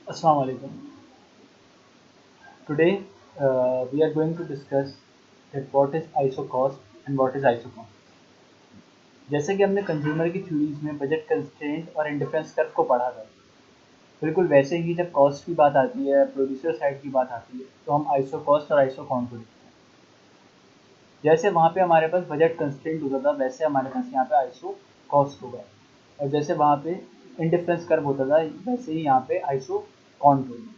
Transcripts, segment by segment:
Assalamu alaikum. Today we are going to discuss that what is ISO cost and what is ISO cost. जैसे कि हमने consumer की theories में budget constraint और indifference curve को पढ़ा था, बिल्कुल वैसे ही जब कॉस्ट की बात आती है, प्रोड्यूसर साइड की बात आती है, तो हम आइसो कॉस्ट और आइसो कॉन को देखते हैं। जैसे वहाँ पे हमारे पास बजट कंस्ट्रेंट होता था, वैसे हमारे पास यहाँ पे आइसो कॉस्ट होगा, और जैसे वहाँ पे इंडिफरेंस कर्व होता था, वैसे ही यहाँ पे आइसो कॉन होगा।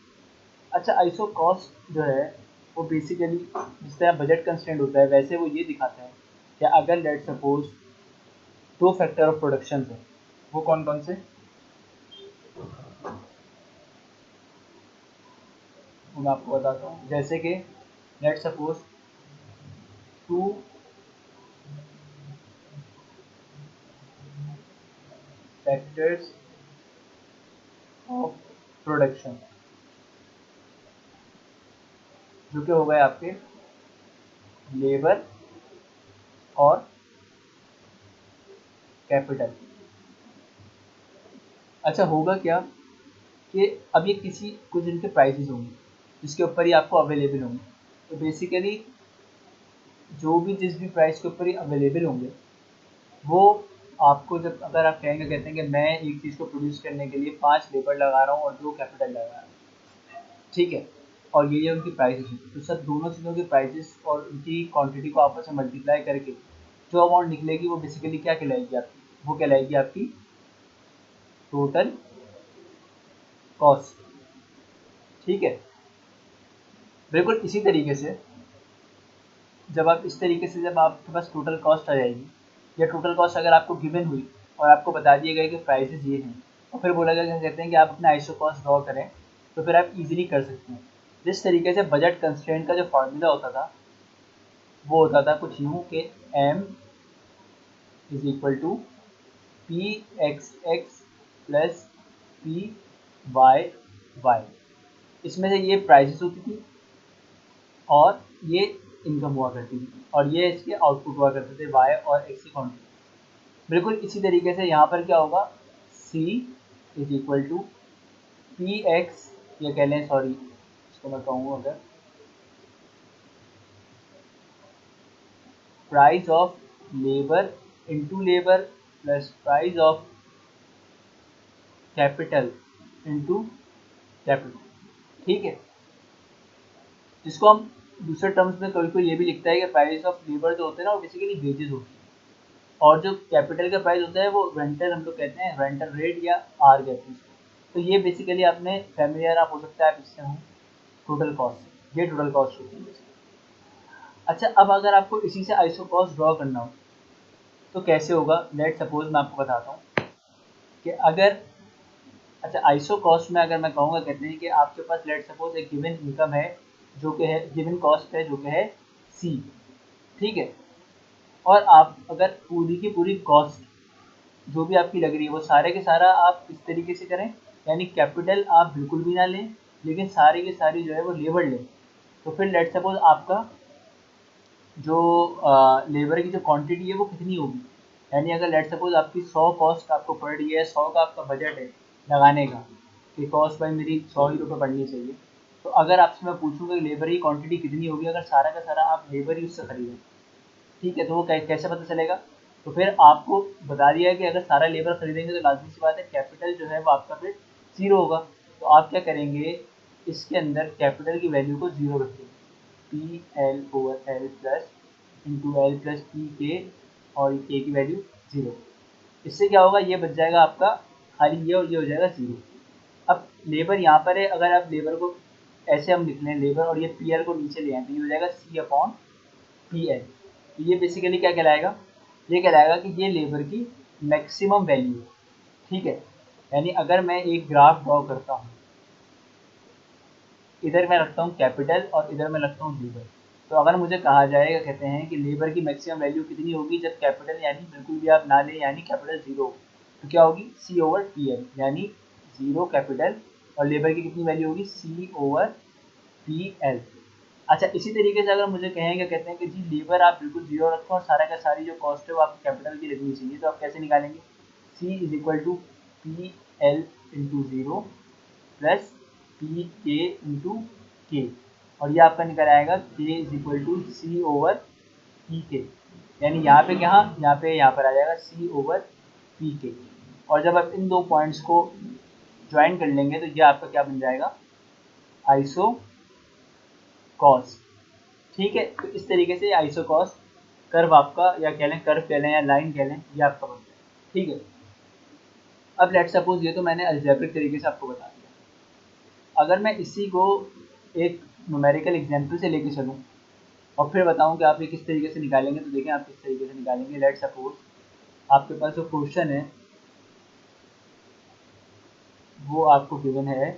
अच्छा, आइसो कॉस्ट जो है वो बेसिकली जिस तरह बजट कंस्टेंट होता है, वैसे वो ये दिखाता है कि अगर लेट सपोज दो फैक्टर ऑफ प्रोडक्शन है, वो कौन कौन से, वो मैं आपको बताता हूँ। जैसे कि let suppose two factors of production, जो कि हो गए आपके लेबर और कैपिटल। अच्छा, होगा क्या कि अब ये किसी कुछ इनके प्राइसेस होंगे जिसके ऊपर ही आपको अवेलेबल होंगे। तो बेसिकली जो भी जिस भी प्राइस के ऊपर ही अवेलेबल होंगे, वो आपको जब अगर आप कहते हैं कि मैं एक चीज़ को प्रोड्यूस करने के लिए 5 लेबर लगा रहा हूँ और 2 कैपिटल लगा रहा हूँ, ठीक है, और ये उनकी प्राइसेस हैं, तो सर दोनों चीज़ों के प्राइसेस और उनकी क्वांटिटी को आपस में मल्टीप्लाई करके जो अमाउंट निकलेगी वो बेसिकली क्या कहलाएगी आपकी, वो कहलाएगी आपकी टोटल कॉस्ट। ठीक है, बिल्कुल इसी तरीके से जब आप इस तरीके से जब आपके पास टोटल कॉस्ट आ जाएगी, या टोटल कॉस्ट अगर आपको गिवन हुई और आपको बता दिया गया कि प्राइसेस ये हैं, और फिर बोला गया, कहते हैं कि आप अपना आइसो कॉस्ट ड्रॉ करें, तो फिर आप इजीली कर सकते हैं। जिस तरीके से बजट कंस्ट्रेंट का जो फार्मूला होता था, वो होता था कुछ यूँ कि M is equal to P X X plus P Y Y. इसमें से ये प्राइसेस होती थी और ये इनकम हुआ करती थी, और ये इसके आउटपुट हुआ करते थे वाई और एक्स की क्वान्टिटी। बिल्कुल इसी तरीके से यहाँ पर क्या होगा, C is equal to P X, या कह लें, सॉरी इसको मैं कहूँ अगर, price of labour into labour plus price of capital into capital. ठीक है, जिसको हम दूसरे टर्म्स में कोई कोई ये भी लिखता है कि प्राइस ऑफ लेबर जो होते हैं ना, वो बेसिकली वेजेस होती है, और जो कैपिटल का प्राइस होता है वो रेंटल, हम लोग कहते हैं रेंटल रेट या आर कहते हैं इसको। तो ये बेसिकली आपने फैमिलियर आप हो सकता है आप इससे हूँ टोटल कॉस्ट, ये टोटल कॉस्ट होती है। अच्छा, अब अगर आपको इसी से आइसो कॉस्ट ड्रॉ करना हो तो कैसे होगा, लेट सपोज मैं आपको बताता हूँ कि अगर, अच्छा आइसो कॉस्ट में अगर मैं कहूँगा, कहते हैं कि आपके पास लेट सपोज एक गिवन इनकम है, जो कि है गिवन कॉस्ट है, जो कि है सी। ठीक है, और आप अगर पूरी की पूरी कॉस्ट जो भी आपकी लग रही है वो सारे के सारा आप इस तरीके से करें, यानी कैपिटल आप बिल्कुल भी ना लें, लेकिन सारी की सारी जो है वो लेबर लें, तो फिर लेट सपोज आपका जो लेबर की जो क्वांटिटी है वो कितनी होगी। यानी अगर लेट सपोज आपकी 100 कॉस्ट आपको पड़ रही है, 100 का आपका बजट है लगाने का, कि कॉस्ट भाई मेरी 100 ही रुपये पड़नी चाहिए, तो अगर आपसे मैं पूछूंगा कि लेबर की क्वांटिटी कितनी होगी, अगर सारा का सारा आप लेबर ही उससे खरीदें, ठीक है, तो वो कैसे पता चलेगा। तो फिर आपको बता दिया है कि अगर सारा लेबर खरीदेंगे तो लाजमी सी बात है कैपिटल जो है वो आपका फिर ज़ीरो होगा। तो आप क्या करेंगे, इसके अंदर कैपिटल की वैल्यू को ज़ीरो रखेंगे, P L over L plus into L plus P के, और के की वैल्यू ज़ीरो। इससे क्या होगा, ये बच जाएगा आपका खाली ये, और ये हो जाएगा ज़ीरो। अब लेबर यहाँ पर है, अगर आप लेबर को ऐसे हम लिख लें लेबर, और ये पी एल को नीचे ले आए, तो ये हो जाएगा सी अपॉन पी एल। तो ये बेसिकली क्या कहलाएगा, ये कहलाएगा कि ये लेबर की मैक्सिमम वैल्यू है। ठीक है, यानी अगर मैं एक ग्राफ ड्रॉ करता हूँ, इधर मैं रखता हूँ कैपिटल और इधर मैं रखता हूँ लेबर, तो अगर मुझे कहा जाएगा, कहते हैं कि लेबर की मैक्सिमम वैल्यू कितनी होगी जब कैपिटल यानी बिल्कुल भी आप ना लें, यानी कैपिटल ज़ीरो, तो क्या होगी, सी ओवर पी एल, यानी ज़ीरो कैपिटल और लेबर की कितनी वैल्यू होगी, सी ओवर पी एल। अच्छा, इसी तरीके से अगर मुझे कहेंगे, कहते हैं कि जी लेबर आप बिल्कुल जीरो रखो और सारा का सारी जो कॉस्ट है वो आपको कैपिटल की लगनी चाहिए, तो आप कैसे निकालेंगे, C is equal to P L into zero plus P K into K, और ये आपका निकल आएगा K is equal to C over P K, यानी यहाँ पे यहाँ पर आ जाएगा सी ओवर पी के। और जब आप इन दो पॉइंट्स को ज्वाइन कर लेंगे तो ये आपका क्या बन जाएगा, आइसो कॉस। ठीक है, तो इस तरीके से आइसो कॉस कर्व आपका, या कह लें कर्व कह लें या लाइन कह लें, ये आपका बन जाएगा। ठीक है, अब लेट सपोज ये तो मैंने अलजेब्रिक तरीके से आपको बता दिया। अगर मैं इसी को एक न्यूमेरिकल एग्जांपल से लेके चलूँ और फिर बताऊं कि आप ये किस तरीके से निकालेंगे, तो देखें आप किस तरीके से निकालेंगे। लेट सपोज आपके पास जो क्वेश्चन है वो आपको गिवन है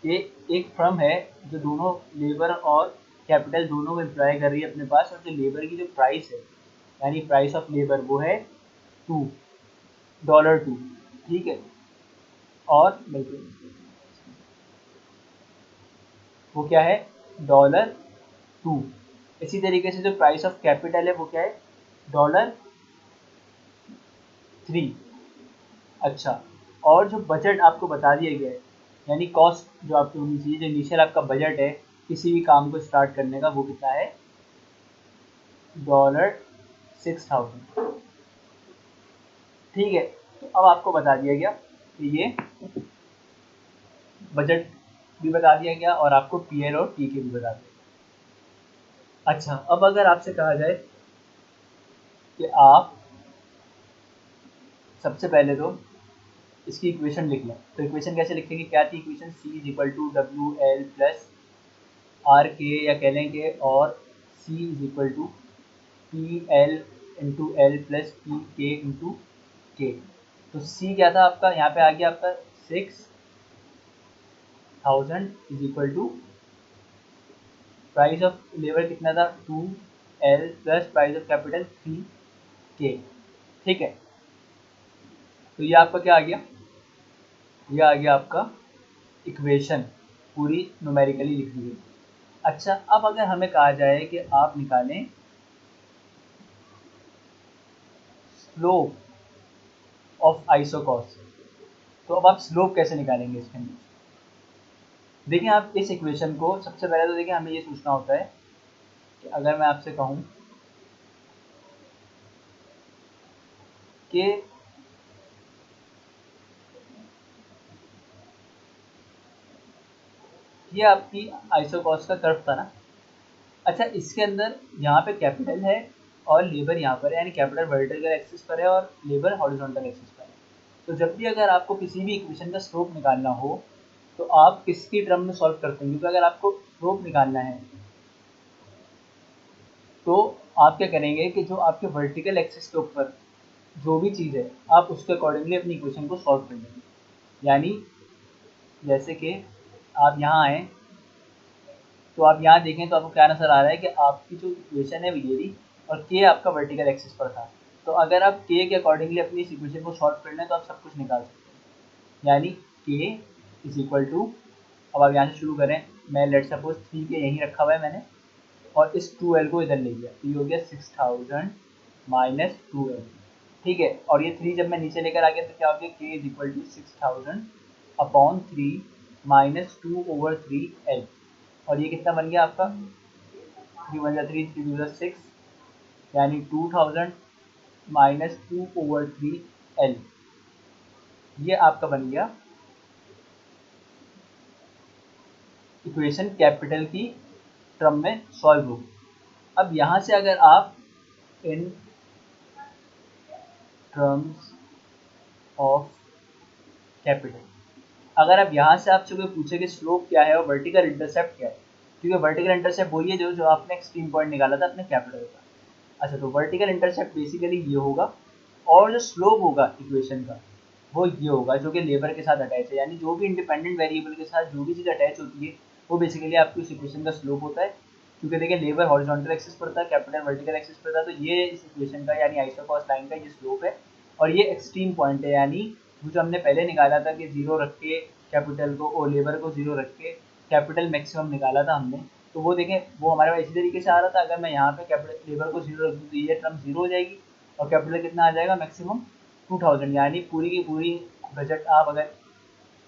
कि एक फर्म है जो दोनों लेबर और कैपिटल दोनों को एम्प्लॉय कर रही है अपने पास, और जो लेबर की जो प्राइस है यानी प्राइस ऑफ लेबर वो है $2। ठीक है, और बिल्कुल वो क्या है, $2। इसी तरीके से जो प्राइस ऑफ कैपिटल है वो क्या है, $3। अच्छा, और जो बजट आपको बता दिया गया है, यानी कॉस्ट जो आपकी होनी चाहिए, जो इनिशियल आपका बजट है किसी भी काम को स्टार्ट करने का, वो कितना है, $6,000। ठीक है, तो अब आपको बता दिया गया कि ये बजट भी बता दिया गया और आपको पीएल और टी के भी बता दिया। अच्छा, अब अगर आपसे कहा जाए कि आप सबसे पहले तो इसकी इक्वेशन लिख लें, तो इक्वेशन कैसे लिखेंगे, क्या थी equation, C is equal to W L plus R K, या कह लें कि और C is equal to P L into L plus P K into K. तो सी क्या था आपका, यहाँ पे आ गया आपका 6,000 is equal to price of labour कितना था 2L plus price of capital 3K। ठीक है, तो ये आपका क्या आ गया, ये आ गया आपका इक्वेशन पूरी न्यूमेरिकली लिख दी गई। अच्छा, अब अगर हमें कहा जाए कि आप निकालें स्लोप ऑफ आइसोकॉस, तो अब आप स्लोप कैसे निकालेंगे इसके अंदर। देखिए, आप इस इक्वेशन को सबसे पहले तो देखिए हमें ये सोचना होता है कि अगर मैं आपसे कहूँ कि ये आपकी आइसोकॉस का कर्व था ना। अच्छा, इसके अंदर यहाँ पे कैपिटल है और लेबर यहाँ पर है, यानी कैपिटल वर्टिकल एक्सिस पर है और लेबर हॉरिजॉन्टल एक्सिस पर है। तो जब भी अगर आपको किसी भी इक्वेशन का स्लोप निकालना हो तो आप किसकी टर्म में सॉल्व करते हैं, क्योंकि अगर आपको स्लोप निकालना है तो आप क्या करेंगे कि जो आपके वर्टिकल एक्सिस के ऊपर जो भी चीज़ है आप उसके अकॉर्डिंगली अपनी इक्वेशन को सॉल्व कर लेंगे। यानी जैसे कि आप यहाँ आएँ तो आप यहाँ देखें तो आपको क्या नज़र आ रहा है कि आपकी जो इक्वेशन है वो ये रही, और के आपका वर्टिकल एक्सिस पर था। तो अगर आप के अकॉर्डिंगली अपनी इस इक्वेशन को सॉल्व कर लें तो आप सब कुछ निकाल सकते हैं। यानी के इज इक्वल टू, अब आप यहाँ से शुरू करें, मैं लेट सपोज 3 के यहीं रखा हुआ है मैंने, और इस 2L को इधर ले गया, तो ये हो गया 6,000 माइनस 2L। ठीक है, और ये 3 जब मैं नीचे लेकर आ गया तो क्या हो गया, K is equal to 6,000 upon 3 minus 2/3L। और ये कितना बन गया आपका, 3 × 3 = 6, यानी 2000 माइनस 2/3L। ये आपका बन गया इक्वेशन कैपिटल की टर्म में सॉल्व हो। अब यहाँ से अगर आप इन टर्म्स ऑफ कैपिटल, अगर आप यहाँ से आपसे कोई पूछे कि स्लोप क्या है और वर्टिकल इंटरसेप्ट क्या है, क्योंकि वर्टिकल इंटरसेप्ट वही है जो आपने एक्सट्रीम पॉइंट निकाला था अपने कैपिटल का। अच्छा, तो वर्टिकल इंटरसेप्ट बेसिकली ये होगा, और जो स्लोप होगा इक्वेशन का वो ये होगा जो कि लेबर के साथ अटैच है, यानी जो भी इंडिपेंडेंट वेरिएबल के साथ जो भी चीज़ अटैच होती है वो बेसिकली आपकी उस इक्वेशन का स्लोप होता है। क्योंकि देखिए लेबर हॉरिजॉन्टल एक्सिस पर था, कैपिटल वर्टिकल एक्सिस पर था, तो ये इस इक्वेशन का यानी आइसोकॉस लाइन का ये स्लोप है, और ये एक्सट्रीम पॉइंट है, यानी जो हमने पहले निकाला था कि जीरो रख के कैपिटल को और लेबर को जीरो रख के कैपिटल मैक्सिमम निकाला था हमने, तो वो देखें वो हमारे पास इसी तरीके से आ रहा था। अगर मैं यहाँ पे कैपिटल लेबर को जीरो रख दूँ तो ये टर्म जीरो हो जाएगी और कैपिटल कितना आ जाएगा मैक्सिमम 2000, यानी पूरी की पूरी बजट आप अगर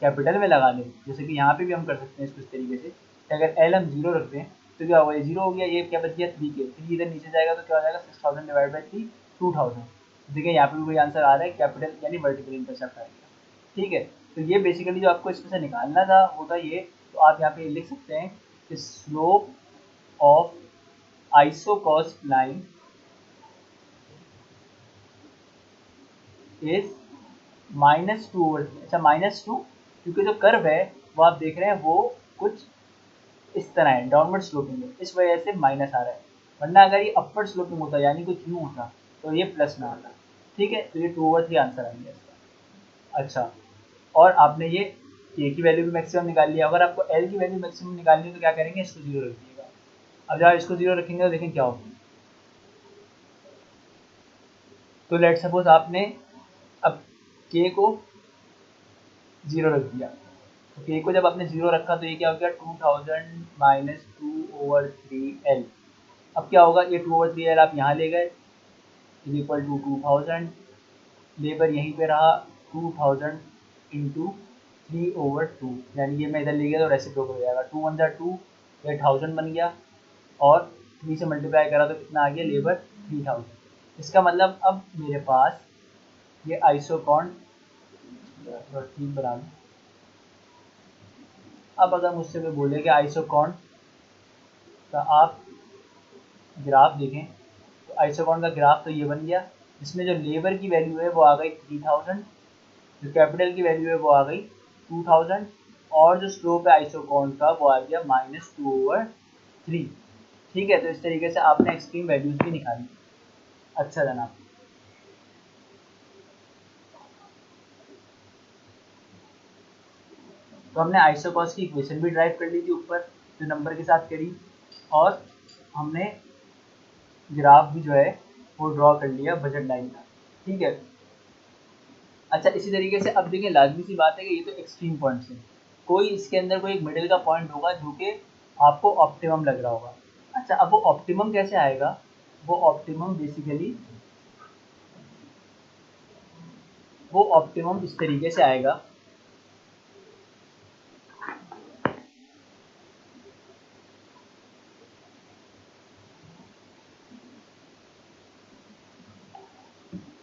कैपिटल में लगा दें, जैसे कि यहाँ पे भी हम कर सकते हैं इसको इस तरीके से कि अगर एल हम 0 रखते हैं तो क्या होगा, ये 0 हो गया, ये क्या बच गया 3K, 3 इधर नीचे जाएगा तो क्या हो जाएगा 6000 डिवाइड बाई 3, 2000। देखिए यहाँ पे भी कोई आंसर आ रहा है, कैपिटल यानी वर्टिकल इंटरसेप्ट आ गया। ठीक है, तो ये बेसिकली जो आपको इसमें से निकालना था वो था ये। तो आप यहाँ पे लिख सकते हैं कि slope of isocost line is -2/3। अच्छा -2, क्योंकि जो कर्व है वो आप देख रहे हैं वो कुछ इस तरह है, डाउनवर्ड स्लोपिंग है, इस वजह से माइनस आ रहा है, वरना अगर ये अपवर्ड स्लोपिंग होता यानी कुछ यूँ होता तो ये प्लस में आता। ठीक है, तो ये 2/3 आंसर आ गया इसका। अच्छा, और आपने ये के की वैल्यू भी मैक्सिमम निकाल लिया, अगर आपको एल की वैल्यू मैक्सिमम निकालनी है तो क्या करेंगे, इसको 0 रख दीजिएगा। अब जब इसको 0 रखेंगे तो देखें क्या होगा। तो लेट सपोज आपने अब के को 0 रख दिया, तो के को जब आपने 0 रखा तो ये क्या हो गया 2000 माइनस 2/3L। अब क्या होगा, ये 2/3L आप यहाँ ले गए इज इक्वल टू 2000, लेबर यहीं पे रहा 2000 इंटू 3/2, यानी ये मैं इधर ले गया तो रेसिप्रोकल हो जाएगा, 2 1 2, ये 1000 बन गया, और 3 से मल्टीप्लाई करा तो कितना आ गया लेबर 3000। इसका मतलब अब मेरे पास ये आइसोकॉन ठीक बना दूँ। अब अगर मुझसे कोई बोले कि आइसोकॉन का आप ग्राफ देखें, तो आइसोकॉन का ग्राफ तो ये बन गया, इसमें जो लेबर की वैल्यू है वो आ गई 3000, जो कैपिटल की वैल्यू है वो आ गई 2000, और जो स्लोप है आइसोकॉन का वो आ गया -2/3। ठीक है, तो इस तरीके से आपने एक्सट्रीम वैल्यूज भी निकाली। अच्छा जनाब, तो हमने आइसोकॉस की इक्वेशन भी ड्राइव कर ली थी ऊपर जो नंबर के साथ करी, और हमने ग्राफ भी जो है वो ड्रॉ कर लिया बजट लाइन का। ठीक है, अच्छा इसी तरीके से अब देखिए लाजमी सी बात है कि ये तो एक्सट्रीम पॉइंट्स है, कोई इसके अंदर कोई एक मिडिल का पॉइंट होगा जो कि आपको ऑप्टिमम लग रहा होगा। अच्छा, अब वो ऑप्टिमम कैसे आएगा, वो ऑप्टिमम बेसिकली वो ऑप्टिमम इस तरीके से आएगा,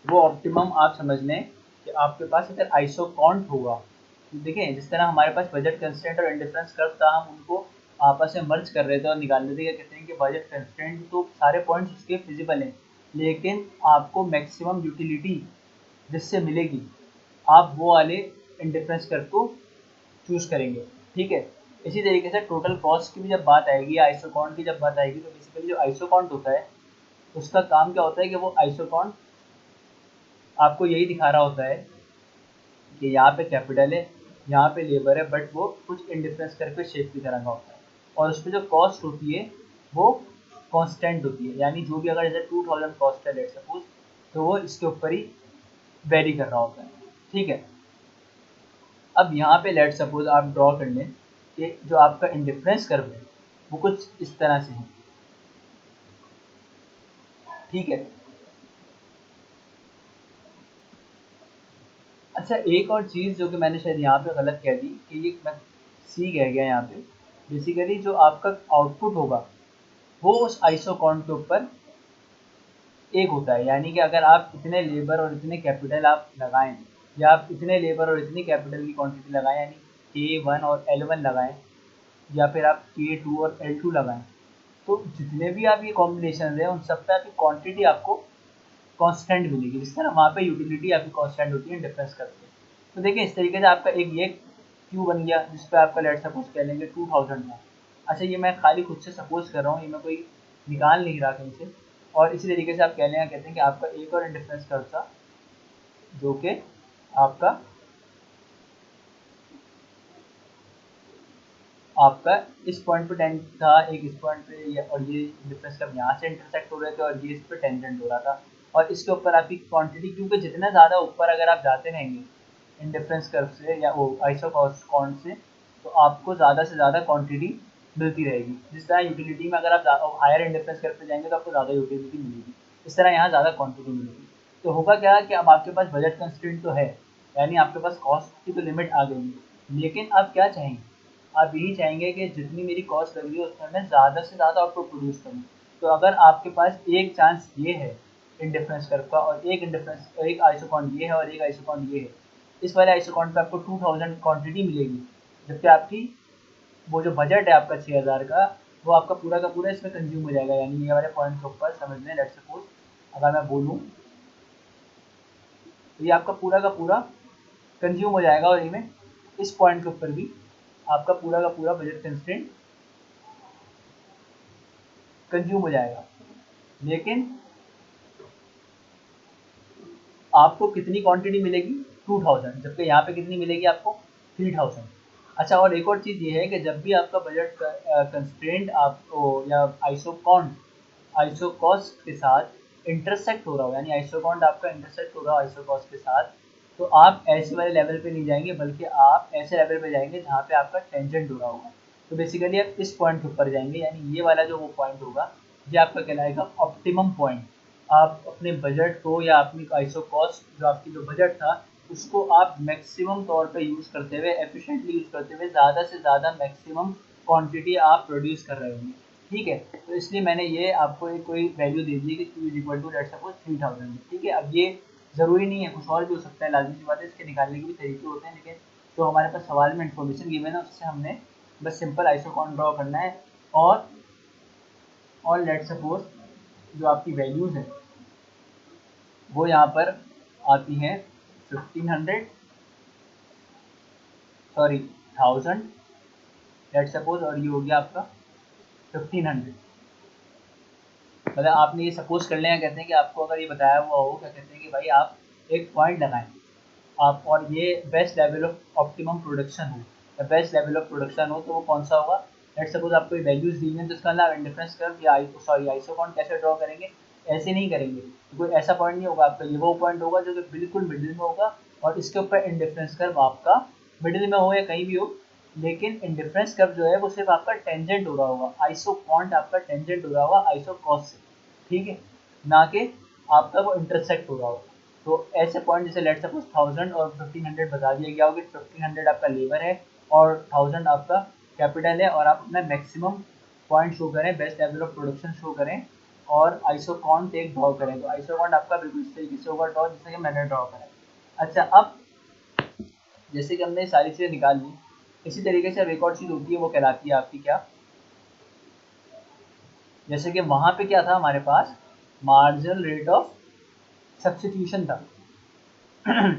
वो ऑप्टिमम आप समझ लें कि आपके पास अगर आइसोकॉन्ट होगा, तो देखें जिस तरह हमारे पास बजट कंस्टेंट और इंडिफरेंस कर्व था, हम उनको आपस में मर्ज कर रहे थे और निकाल रहे थे, क्या कहते हैं कि बजट कंस्टेंट तो सारे पॉइंट्स उसके फिजिबल हैं, लेकिन आपको मैक्सिमम यूटिलिटी जिससे मिलेगी आप वो वाले इंडिफरेंस कर्व को चूज करेंगे। ठीक है, इसी तरीके से टोटल कॉस्ट की भी जब बात आएगी, आइसोकॉन्ट की जब बात आएगी, तो बेसिकली जो आइसोकॉन्ट होता है उसका काम क्या होता है कि वो आइसोकॉन्ट आपको यही दिखा रहा होता है कि यहाँ पे कैपिटल है, यहाँ पे लेबर है, बट वो कुछ इंडिफरेंस करके शेप की तरह का होता है, और उस पर जो कॉस्ट होती है वो कांस्टेंट होती है, यानी जो भी अगर जैसे 2000 कॉस्ट है लेट सपोज, तो वो इसके ऊपर ही वेरी कर रहा होता है। ठीक है, अब यहाँ पे लेट सपोज आप ड्रॉ कर लें कि जो आपका इंडिफरेंस कर्व है वो कुछ इस तरह से है। ठीक है, अच्छा एक और चीज़ जो कि मैंने शायद यहाँ पे गलत कह दी कि ये मैं सी कह गया यहाँ पे, बेसिकली जो आपका आउटपुट होगा वो उस आइसोकॉन के ऊपर एक होता है, यानी कि अगर आप इतने लेबर और इतने कैपिटल आप लगाएं, या आप इतने लेबर और इतनी कैपिटल की क्वांटिटी लगाएं, यानी A1 और L1 लगाएं, या फिर आप K2 और L2 लगाएं, तो जितने भी आप ये कॉम्बिनेशन है उन सब पे आपकी क्वांटिटी आपको कांस्टेंट मिलेगी, जिस तरह वहाँ पे यूटिलिटी आपकी कांस्टेंट होती है डिफरेंस करके। तो देखिए इस तरीके से आपका एक ये क्यू बन गया जिस पे आपका लेट सपोज कह लेंगे 2000 था। अच्छा, ये मैं खाली खुद से सपोज कर रहा हूँ, ये मैं कोई निकाल नहीं रहा कहीं से। और इसी तरीके से आप कह लेंगे, कहते हैं कि आपका एक और डिफरेंस कर्व था जो कि आपका आपका इस पॉइंट पे टेन था, एक इस पॉइंट पे, और ये डिफरेंस कर्व यहाँ से इंटरसेक्ट हो रहे थे और ये इस पे टेंजेंट हो रहा था, और इसके ऊपर आपकी क्वांटिटी, क्योंकि जितना ज़्यादा ऊपर अगर आप जाते रहेंगे इंडिफरेंस कर्व से या वो आइसोकॉन से, तो आपको ज़्यादा से ज़्यादा क्वांटिटी मिलती रहेगी। जिस तरह यूटिलिटी में अगर आप हायर इंडिफरेंस कर्व पे जाएंगे तो आपको ज़्यादा यूटिलिटी मिलेगी, इस तरह यहाँ ज़्यादा क्वांटिटी मिलेगी। तो होगा क्या कि अब आपके पास बजट कंस्ट्रेंट तो है, यानी आपके पास कॉस्ट की तो लिमिट आ गई है, लेकिन आप क्या चाहेंगे, आप यही चाहेंगे कि जितनी मेरी कॉस्ट लग रही है उसमें मैं ज़्यादा से ज़्यादा आउटपुट प्रोड्यूस करूँ। तो अगर आपके पास एक चांस ये है इंडिफरेंस कर्व का, और एक आइसोकॉन्ड ये है और एक आइसोकॉन्ड ये है, इस वाले आइसोकॉन्ड पे आपको 2000 क्वांटिटी मिलेगी, जबकि आपकी वो जो बजट है आपका 6000 का, वो आपका पूरा का पूरा इसमें कंज्यूम हो जाएगा। यानी ये वाले पॉइंट के ऊपर समझ लें, लेट्स सपोज अगर मैं बोलूँ तो ये आपका पूरा का पूरा कंज्यूम हो जाएगा, और इनमें इस पॉइंट के ऊपर भी आपका पूरा का पूरा बजट कंस्ट्रेंट कंज्यूम हो जाएगा। लेकिन आपको कितनी क्वांटिटी मिलेगी, 2000, जबकि यहाँ पे कितनी मिलेगी आपको, 3000। अच्छा, और एक और चीज़ ये है कि जब भी आपका बजट कंस्ट्रेंट आपको या आइसोकॉस्ट के साथ इंटरसेक्ट हो रहा हो, यानी आइसोकॉन्ड आपका इंटरसेक्ट हो रहा हो आइसोकॉस्ट के साथ, तो आप ऐसे वाले लेवल पे नहीं जाएंगे, बल्कि आप ऐसे लेवल पे जाएंगे जहाँ पे आपका टेंजेंट हो रहा होगा। तो बेसिकली आप इस पॉइंट के ऊपर जाएंगे, यानी ये वाला जो वो पॉइंट होगा, ये आपका कहलाएगा ऑप्टिमम पॉइंट। आप अपने बजट को या अपनी आइसो कॉस्ट जो आपकी जो बजट था उसको आप मैक्सिमम तौर पे यूज़ करते हुए, एफिशिएंटली यूज़ करते हुए, ज़्यादा से ज़्यादा मैक्सिमम क्वांटिटी आप प्रोड्यूस कर रहे होंगे। ठीक है, तो इसलिए मैंने ये आपको एक कोई वैल्यू दे दी कि Q is equal to let's suppose 3000। ठीक है, अब ये ज़रूरी नहीं है, कुछ और भी हो सकता है, लाजमी सी बात है, इसके निकालने के भी तरीके होते हैं, लेकिन जो हमारे पास सवाल में इन्फॉर्मेशन गिवन है उससे हमने बस सिंपल आइसोकॉन ड्रॉ करना है। और लेट्स सपोज जो आपकी वैल्यूज़ हैं वो यहाँ पर आती हैं 1500, सॉरी 1000 लेट्स सपोज, और ये हो गया आपका 1500। मतलब आपने ये सपोज कर लिया, कहते हैं कि आपको अगर ये बताया हुआ हो, क्या कहते हैं कि भाई आप एक पॉइंट लगाएं आप, और ये best level of optimum production हो या बेस्ट लेवल ऑफ प्रोडक्शन हो, तो वो कौन सा होगा। लेट्स सपोज आपको वैल्यूज दी हैं, तो इसका मतलब इंडिफरेंस कर्व या आइसोकॉन कैसे ड्रॉ करेंगे, ऐसे नहीं करेंगे, तो कोई ऐसा पॉइंट नहीं होगा आपका, ये वो पॉइंट होगा जो कि बिल्कुल मिडिल में होगा, और इसके ऊपर इंडिफरेंस कर्व आपका मिडिल में हो या कहीं भी हो, लेकिन इंडिफरेंस कर्व जो है वो सिर्फ आपका टेंजेंट हो रहा होगा, आइसोकॉन्ट आपका टेंजेंट हो रहा होगा आइसोकॉस से। ठीक है, ना कि आपका वो इंटरसेक्ट हो रहा होगा। तो ऐसे पॉइंट जैसे लेट सपोज 1000 और 1500 बता दिया गया होगा, 1500 आपका लेबर है और 1000 आपका कैपिटल है, और आप अपना मैक्सिमम पॉइंट शो करें, best level of production show करें, और आइसोकॉन्ट एक ड्रॉ करें। तो आइसोकॉन्ट आपका बिल्कुल इस तरीके से होगा ड्रॉ जैसे कि मैंने ड्रॉ करा। अच्छा, अब जैसे कि हमने सारी चीज़ें निकाल ली, इसी तरीके से अब एक और चीज़ होती है, वो कहलाती है आपकी क्या, जैसे कि वहाँ पे क्या था हमारे पास, मार्जिनल रेट ऑफ सब्सटीट्यूशन था।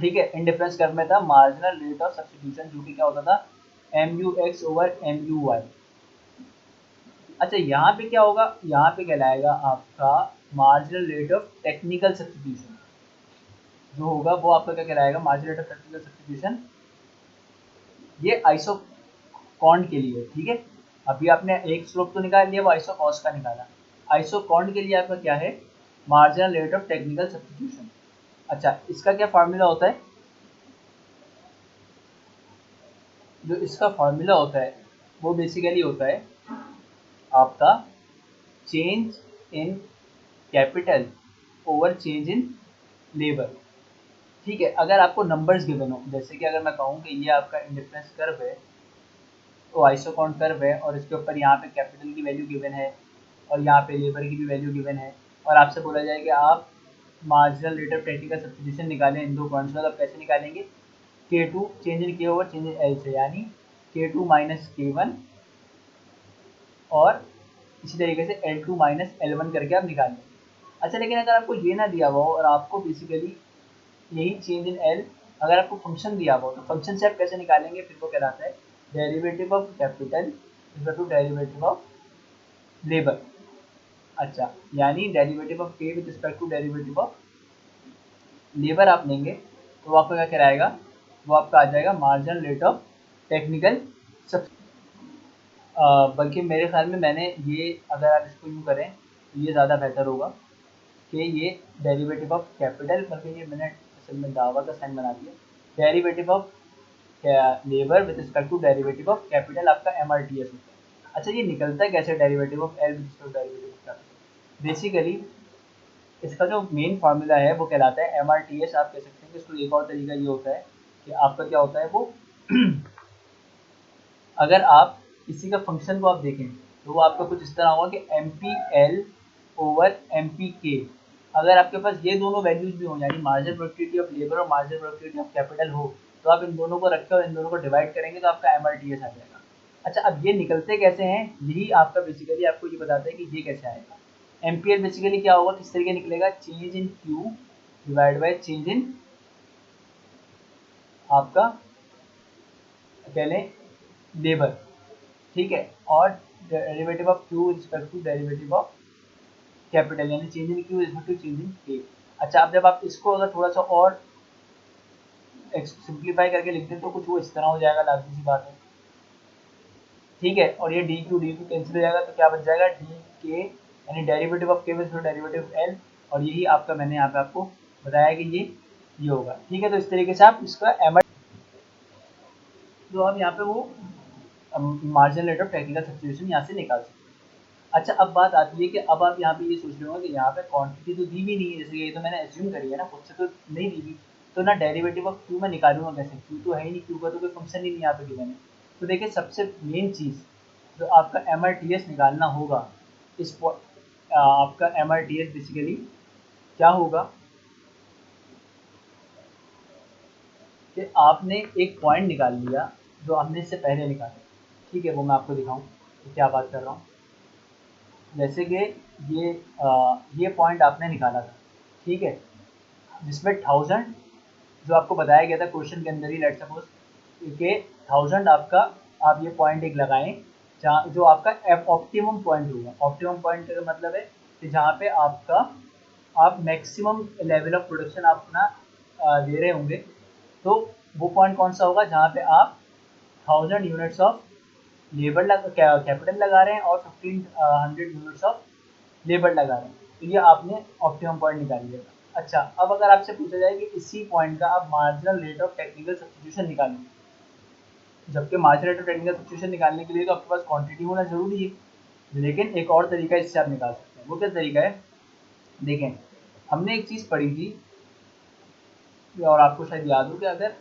ठीक है, इंडिफरेंस कर्व में था मार्जिनल रेट ऑफ सब्सटीट्यूशन, जो कि क्या होता था, MUX ओवर MUY। अच्छा, यहाँ पे क्या होगा, यहाँ पे कहलाएगा आपका marginal rate of technical substitution, जो होगा वो आपका क्या कहलाएगा, marginal rate of technical substitution. ये आइसोकॉन्ड के लिए। ठीक है, अभी आपने एक स्लोप तो निकाल लिया, वो आइसोकॉस का निकाला। आइसोकॉन्ड के लिए आपका क्या है, marginal rate of technical substitution. अच्छा, इसका क्या फार्मूला होता है, जो इसका फार्मूला होता है वो बेसिकली होता है आपका change in capital over change in labour. ठीक है, अगर आपको नंबर्स गिवन हो, जैसे कि अगर मैं कहूँ कि ये आपका इंडिफरेंस कर्व है, तो आइसोकॉन्ड कर्व है, और इसके ऊपर यहाँ पे कैपिटल की वैल्यू गिवन है और यहाँ पे लेबर की भी वैल्यू गिवन है, और आपसे बोला जाए कि आप marginal rate of technical substitution निकालें इन दो पॉइंट्स में, तो आप कैसे निकालेंगे, K2 change in K over change in L से, यानी K2 माइनस K1, और इसी तरीके से L2 माइनस L1 करके आप निकाल लेंगे। अच्छा, लेकिन अगर आपको ये ना दिया हुआ हो और आपको बेसिकली यही चेंज इन L, अगर आपको फंक्शन दिया हुआ हो, तो फंक्शन से आप कैसे निकालेंगे, फिर वो कहलाता है derivative of capital equal to derivative of labour. अच्छा, यानी derivative of K with respect to derivative of labour आप लेंगे, तो वो आपका क्या कहलाएगा, वो आपका आ जाएगा मार्जिनल रेट ऑफ टेक्निकल। बल्कि मेरे ख्याल में मैंने ये, अगर आप इसको यूँ करें तो ये ज़्यादा बेहतर होगा कि ये डेरिवेटिव ऑफ कैपिटल, बल्कि ये मैंने असल में दावा का साइन बना दिया, derivative of labour with respect to derivative of capital आपका MRTS होता है। अच्छा, ये निकलता है कैसे derivative of L with respect to derivative of capital, basically इसका जो मेन फार्मूला है वो कहलाता है MRTS। आप कह सकते हैं कि इसको एक और तरीका ये होता है कि आपका क्या होता है वो अगर आप किसी का फंक्शन को आप देखें तो वो आपका कुछ इस तरह होगा कि MPL ओवर MPK। अगर आपके पास ये दोनों वैल्यूज भी हो, यानी मार्जिनल प्रोडक्टिविटी ऑफ लेबर और मार्जिनल प्रोडक्टिविटी ऑफ कैपिटल हो, तो आप इन दोनों को रखें और इन दोनों को डिवाइड करेंगे तो आपका MRTS आ जाएगा। अच्छा, अब ये निकलते कैसे हैं, यही आपका बेसिकली आपको ये बताता है कि ये कैसे आएगा। MPL बेसिकली क्या होगा, किस तरीके निकलेगा, change in Q divide by change in आपका कह लें लेबर, ठीक है, और derivative of Q respect to derivative of capital, यानी change in Q respect to change in K। अच्छा, अब जब आप इसको अगर थोड़ा सा और सिंप्लीफाई करके लिखते हैं तो कुछ वो इस तरह हो जाएगा, लाजमी सी बात है, ठीक है। और ये डी क्यू कैंसिल हो जाएगा तो क्या बच जाएगा, डी के, यानी डेरिवेटिव ऑफ के विद डेरिवेटिव एल, और यही आपका मैंने यहाँ पे आपको बताया कि ये होगा, ठीक है। तो इस तरीके से आप इसका तो हम यहाँ पे वो marginal rate of technical substitution यहाँ से निकाल सकते हैं। अच्छा, अब बात आती है कि अब आप यहाँ पे ये सोच रहे हो कि यहाँ पे क्वांटिटी तो दी भी नहीं है, जैसे ये तो मैंने एज्यूम करी है ना, खुद से तो नहीं दी भी, तो ना डेरिवेटिव ऑफ क्यू मैं निकालूंगा कैसे, क्यू तो है ही नहीं, क्यू का तो कोई फंक्शन ही नहीं यहाँ पे गिवन है। तो देखिए, सबसे मेन चीज़ जो आपका MRTS निकालना होगा, आपका MRTS बेसिकली क्या होगा कि आपने एक पॉइंट निकाल लिया जो हमने इससे पहले निकाला, ठीक है, वो मैं आपको दिखाऊं कि क्या बात कर रहा हूँ। जैसे कि ये पॉइंट आपने निकाला था, ठीक है, जिसमें 1000 जो आपको बताया गया था क्वेश्चन के अंदर ही, लेट सपोज कि 1000 आपका, आप ये पॉइंट एक लगाएं जहाँ जो आपका ऑप्टिमम पॉइंट होगा। ऑप्टिमम पॉइंट का मतलब है कि जहाँ पे आपका आप मैक्सिमम लेवल ऑफ प्रोडक्शन आप अपना दे रहे होंगे, तो वो पॉइंट कौन सा होगा जहाँ पे आप 1000 यूनिट्स ऑफ लेबर कैपिटल लगा रहे हैं और 1500 यूनिट्स ऑफ लेबर लगा रहे हैं, तो ये आपने ऑप्टिमम पॉइंट निकाल लिया था। अच्छा, अब अगर आपसे पूछा जाए कि इसी पॉइंट का आप marginal rate of technical substitution निकालें, जबकि marginal rate of technical substitution निकालने के लिए तो आपके पास क्वांटिटी होना जरूरी है, लेकिन एक और तरीका इससे आप निकाल सकते हैं। वो क्या तरीका है, देखें, हमने एक चीज़ पढ़ी थी और आपको शायद याद हो कि अगर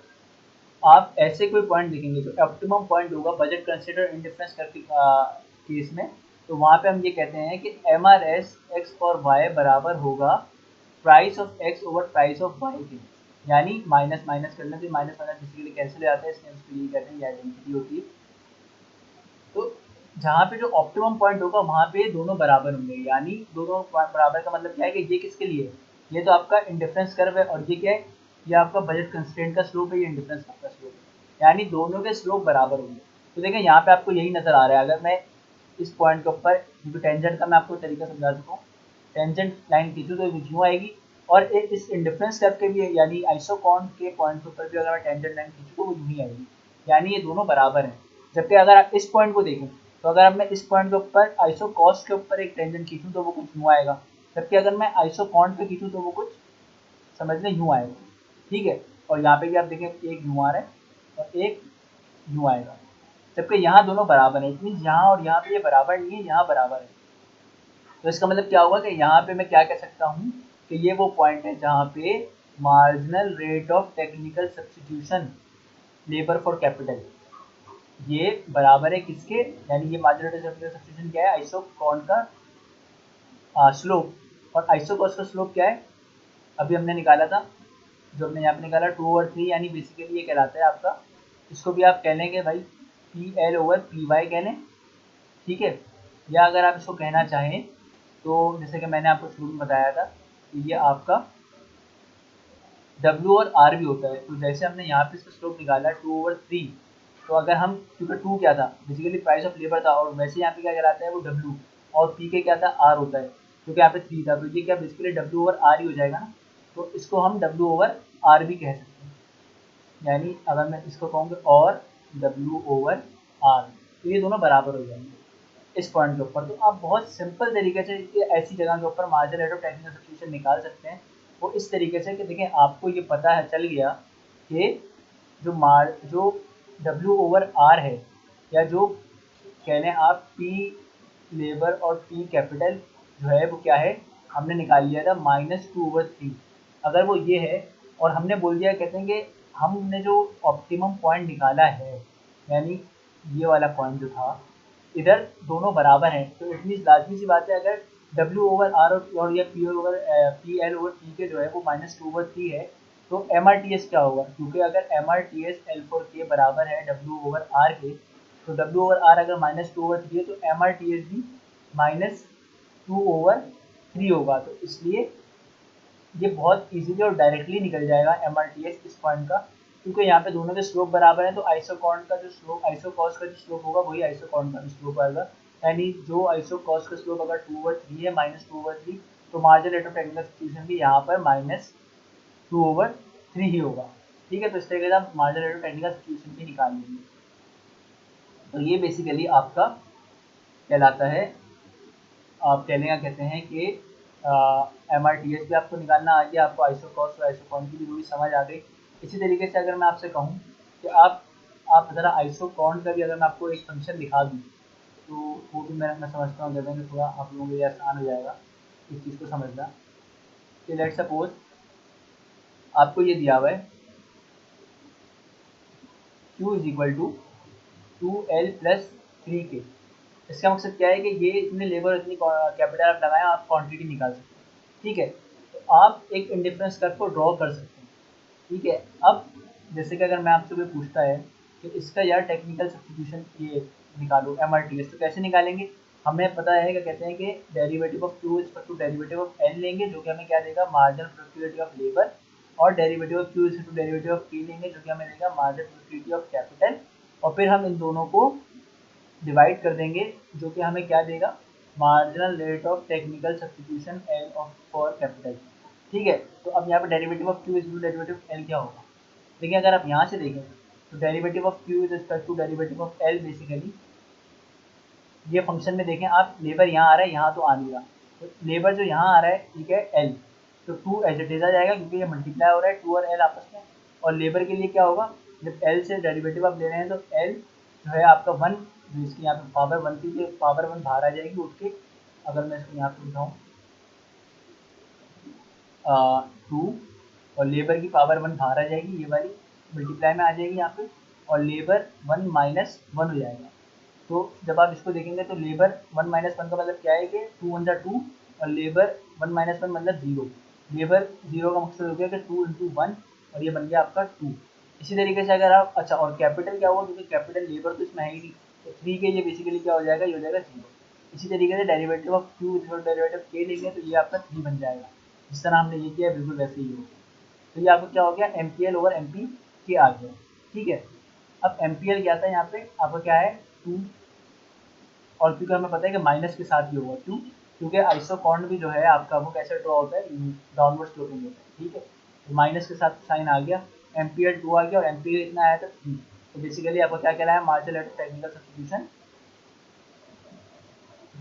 आप ऐसे कोई पॉइंट देखेंगे जो ऑप्टिमम पॉइंट होगा बजट कंसिडर इंडिफरेंस करके केस में, तो वहाँ पे हम ये कहते हैं कि MRS एक्स और वाई बराबर होगा price of X over price of Y के, यानी माइनस माइनस करने से माइनस माइनस बेसिकली कैंसिल हो जाता है, इसलिए उसको ये कहते हैं, ये आइडेंटिटी होती है। तो जहाँ पे जो ऑप्टिमम पॉइंट होगा वहाँ पे दोनों बराबर होंगे, यानी दोनों बराबर का मतलब क्या है कि ये किसके लिए है, ये तो आपका इंडिफरेंस कर्व है, और ये क्या है, ये आपका बजट कंस्ट्रेंट का स्लोप है, ये इंडिफरेंस कर्व का स्लोप है, यानी दोनों के स्लोप बराबर होंगे। तो देखें, यहाँ पे आपको यही नजर आ रहा है, अगर मैं इस पॉइंट के ऊपर, क्योंकि टेंजेंट का मैं आपको तरीका समझा चुका हूँ, टेंजेंट लाइन खींचूँ तो यूँ आएगी, और इस इंडिफरेंस कर्व के भी, यानी आइसोकॉन के पॉइंट के ऊपर भी अगर मैं टेंजेंट लाइन खींचूँ तो वो यूँ ही आएगी, यानी ये दोनों बराबर हैं। जबकि अगर आप इस पॉइंट को देखें, तो अगर मैं इस पॉइंट के ऊपर आइसोकॉस के ऊपर एक टेंजेंट खींचूँ तो वो कुछ यूँ आएगा, जबकि अगर मैं आइसोकॉन पे खींचूँ तो वो कुछ समझ लें यूँ आएगा, ठीक है। और यहाँ पे भी आप देखें, एक यूँ आ रहा है और एक यूँ आएगा, जबकि यहाँ दोनों बराबर है, मीन्स यहाँ और यहाँ पे ये बराबर नहीं है, यहाँ बराबर है। तो इसका मतलब क्या होगा कि यहाँ पे मैं क्या कह सकता हूँ कि ये वो पॉइंट है जहाँ पे marginal rate of technical substitution labour for capital ये बराबर है किसके, यानी ये marginal rate of technical substitution क्या है, आइसोकॉन का स्लोप, और आइसोकॉस का स्लोप क्या है, अभी हमने निकाला था, जो हमने यहाँ पे निकाला 2/3, यानी बेसिकली ये कहलाता है आपका, इसको भी आप कह लेंगे भाई PL/PY कह लें, ठीक है। या अगर आप इसको कहना चाहें तो जैसे कि मैंने आपको शुरू में बताया था कि ये आपका W और R भी होता है, तो जैसे हमने यहाँ पे इसका स्लोप निकाला 2/3, तो अगर हम, क्योंकि 2 क्या था बेसिकली प्राइस ऑफ लेबर था, और वैसे यहाँ पे क्या कहलाता है वो W, और P के क्या था R होता है, क्योंकि यहाँ पे 3 था, तो ये क्या बेसिकली W/R ही हो जाएगा ना, तो इसको हम W/R भी कह सकते हैं, यानी अगर मैं इसको कहूँगा और W/R, तो ये दोनों बराबर हो जाएंगे इस पॉइंट के ऊपर। तो आप बहुत सिंपल तरीके से ऐसी जगह के ऊपर marginal rate of technical substitution निकाल सकते हैं, वो इस तरीके से कि देखें, आपको ये पता है, चल गया कि जो W/R है, या जो कह लें आप P लेबर और P कैपिटल जो है वो क्या है, हमने निकाल लिया था -2/3। अगर वो ये है और हमने बोल दिया, कहते हैं कि हमने जो ऑप्टिमम पॉइंट निकाला है, यानी ये वाला पॉइंट जो था, इधर दोनों बराबर हैं, तो इट मीन्स लाजमी सी बात है, अगर W/R और या PL/P के जो है वो -2/3 है, तो MRTS क्या होगा, क्योंकि अगर MRTS L4 के बराबर है W/R के, तो W/R अगर -2/3 है तो MRTS भी -2/3 होगा। तो इसलिए ये बहुत इजीली और डायरेक्टली निकल जाएगा MRTS इस पॉइंट का, क्योंकि यहाँ पे दोनों के स्लोप बराबर है, तो आइसोकॉन का जो स्लोप, आइसोकॉस का जो स्लोप होगा वही आइसोकॉन का भी स्लोप आएगा, यानी जो आइसोकॉस का स्लोप अगर 2/3 है, -2/3, तो marginal rate of technical substitution भी यहाँ पर -2/3 ही होगा। ठीक है, तो इस तरीके से आप marginal rate of technical substitution भी निकाल लेंगे। तो ये बेसिकली आपका कहलाता है, आप कहने का कहते हैं कि MRTS भी आपको निकालना आ गया, आपको आइसोकॉस और आइसोकॉन की भी थोड़ी समझ आ गई। इसी तरीके से अगर मैं आपसे कहूँ कि आप ज़रा आइसोकॉन का भी अगर मैं आपको एक फंक्शन दिखा दूँ, तो वो भी मैं समझता हूँ कहते हैं कि थोड़ा आप लोगों के लिए आसान हो जाएगा इस चीज़ को समझना। कि लेट सपोज आपको ये दिया हुआ है Q is equal to 2L+3K। इसका मकसद क्या है कि ये इतने लेबर, इतनी कैपिटल आप लगाएं, आप क्वांटिटी निकाल सकते हैं। ठीक है, तो आप एक इंडिफरेंस कर्व को ड्रॉ कर सकते हैं। ठीक है, अब जैसे कि अगर मैं आपसे कोई पूछता है कि इसका यार टेक्निकल सब्स्टिट्यूशन ये निकालो MRTS, तो कैसे निकालेंगे? हमें पता है क्या कहते हैं कि derivative of Q is to derivative of L लेंगे, जो कि हमें क्या देगा, मार्जिनल प्रोडक्टिविटी ऑफ लेबर, और derivative of Q is to derivative of P लेंगे, जो कि हमें देगा मार्जिनल प्रोडक्टिविटी ऑफ कैपिटल, और फिर हम इन दोनों को डिवाइड कर देंगे, जो कि हमें क्या देगा, marginal rate of technical substitution L of for capital. ठीक है, तो अब यहाँ पे derivative of Q is to derivative of L क्या होगा? देखिए, अगर आप यहाँ से देखें तो derivative of Q is respect to derivative of L, basically ये फंक्शन में देखें आप, लेबर यहाँ आ रहा है, यहाँ तो आ नहीं रहा, तो लेबर जो यहाँ आ रहा है, ठीक है, L, तो 2 एज इट इज आ जाएगा, क्योंकि ये मल्टीप्लाई हो रहा है 2 और L आपस में। और लेबर के लिए क्या होगा, जब L से डेरिवेटिव आप ले रहे हैं, तो L जो है आपका 1, जो इसकी यहाँ पे पावर 1 थी, तो पावर 1 बाहर आ जाएगी उठ के। अगर मैं इसको यहाँ पे लिखाऊँ 2, और लेबर की पावर 1 बाहर आ जाएगी, ये वाली मल्टीप्लाई में आ जाएगी यहाँ पे, और लेबर 1 -1 हो जाएगा। तो जब आप इसको देखेंगे तो लेबर 1 -1 का मतलब क्या है कि 2 1 2, और लेबर 1 -1 मतलब 0। लेबर 0 का मकसद हो गया कि 2 × 1, और ये बन गया आपका 2। इसी तरीके से अगर आप, अच्छा, और कैपिटल क्या हुआ, क्योंकि कैपिटल लेबर तो इसमें है ही नहीं, तो 3 के ये बेसिकली क्या हो जाएगा, ये हो जाएगा 0। इसी तरीके से derivative of Q derivative K लेंगे, तो ये आपका 3 बन जाएगा। जिस तरह हमने ये किया बिल्कुल वैसे ही होगा। तो ये आपको क्या हो गया, MPL/MP आ गया। ठीक है, अब MPL क्या था, यहाँ पे आपका क्या है 2, और क्योंकि हमें पता है कि माइनस के साथ ही होगा, क्यों, क्योंकि आइसोकॉन भी जो है आपका वो कैसे ड्रॉ होता है, डाउनवर्ड स्लोपिंग होता है। ठीक है, तो माइनस के साथ साइन आ गया, MPL2 आ गया, और MPL इतना आया था 3। तो बेसिकली आपको क्या कहलाया, marginal rate of technical substitution.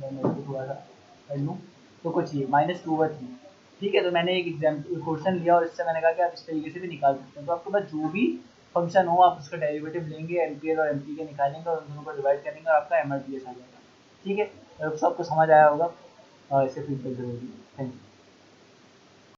मैं इसको थोड़ा सा कर लूँ, तो कुछ ये -2/3। ठीक है, तो मैंने एक एग्जाम्पल क्वेश्चन लिया, और इससे मैंने कहा कि आप इस तरीके से भी निकाल सकते हैं। तो आपके पास जो भी फंक्शन हो, आप उसका डेरिवेटिव लेंगे, MPL और MP के निकालेंगे, और उन दोनों को डिवाइड करेंगे, और आपका MRTS आ जाएगा। ठीक है, तो आपको समझ आया होगा, इससे फीडबैक जरूरी है। Thank you.